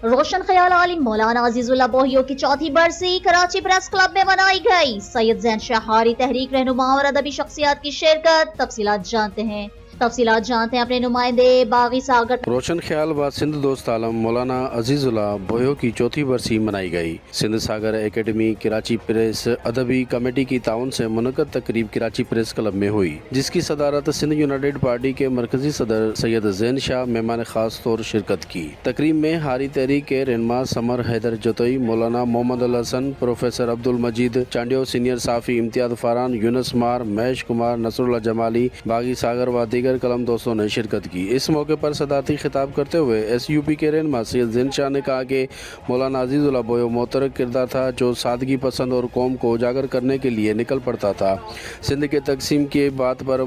روشن خیال عالم مولانا عزیز اللہ بوہیو کی چوتھی برسی کراچی پریس کلب میں منائی گئی۔ سید زین شاہ ہاری تحریک رہنما اور ادبی شخصیات کی شرکت۔ تفصیلات جانتے ہیں اپنے نمائندے باغی ساگر۔ روشن خیال و سندھ دوست عالم مولانا عزیز اللہ بوہیو کی چوتھی برسی منائی گئی۔ سندھ ساگر اکیڈمی کراچی پریس ادبی کمیٹی کی تعاون سے منعقد تقریب کراچی پریس کلب میں ہوئی، جس کی صدارت سندھ یونائیٹڈ پارٹی کے مرکزی صدر سید زین شاہ مہمان خاص طور شرکت کی۔ تقریب میں ہاری تحریک کے رہنما سمر حیدر جتوئی، مولانا محمد الحسن، پروفیسر عبد المجید چانڈیو، سینئر صحافی امتیاز فاران، یونس مار، مہیش کمار، نصر اللہ جمالی، باغی ساگر و دیگر قلم دوستوں نے شرکت کی۔ اس موقع پر صدارتی خطاب کرتے ہوئے ایس یو پی کے رہنما سید زین شاہ نے کہا کہ مولانا عزیز اللہ بوہیو محترم کردار تھا جو سادگی پسند اور قوم کو اجاگر کرنے کے لیے نکل پڑتا تھا۔ سندھ کے تقسیم کی بات پر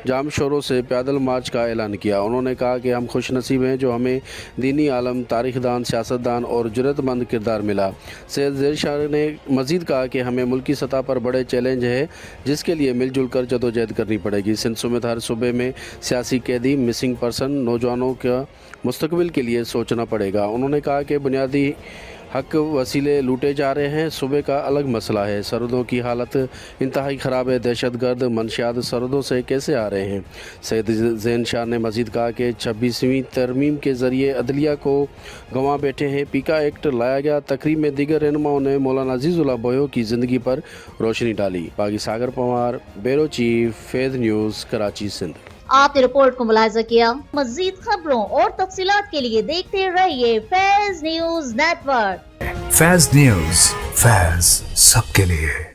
جام شوروں سے پیدل مارچ کا اعلان کیا۔ انہوں نے کہا کہ ہم خوش نصیب ہیں جو ہمیں دینی عالم، تاریخ دان، سیاست دان اور جرأت مند کردار ملا۔ سید زین شاہ نے مزید کہا کہ ہمیں ملکی سطح پر بڑے چیلنج ہے جس کے لیے مل جل کر جدوجہد کرنی پڑے گی۔ سندھ سمیت ہر صوبے میں سیاسی قیدی، مسنگ پرسن، نوجوانوں کا مستقبل کے لیے سوچنا پڑے گا۔ انہوں نے کہا کہ بنیادی حق وسیلے لوٹے جا رہے ہیں، صوبے کا الگ مسئلہ ہے، سرحدوں کی حالت انتہائی خراب ہے، دہشت گرد منشیات سرحدوں سے کیسے آ رہے ہیں۔ سید زین شاہ نے مزید کہا کہ 26ویں ترمیم کے ذریعے عدلیہ کو گنوا بیٹھے ہیں، پیکا ایکٹ لایا گیا۔ تقریب میں دیگر رہنماؤں نے مولانا عزیز اللہ بوہیو کی زندگی پر روشنی ڈالی۔ باغی ساگر پوار، بیورو چیف، فیض نیوز، کراچی، سندھ۔ آپ نے رپورٹ کو ملاحظہ کیا۔ مزید خبروں اور تفصیلات کے لیے دیکھتے رہیے فیض نیوز نیٹ ورک۔ فیض نیوز، فیض سب کے لیے۔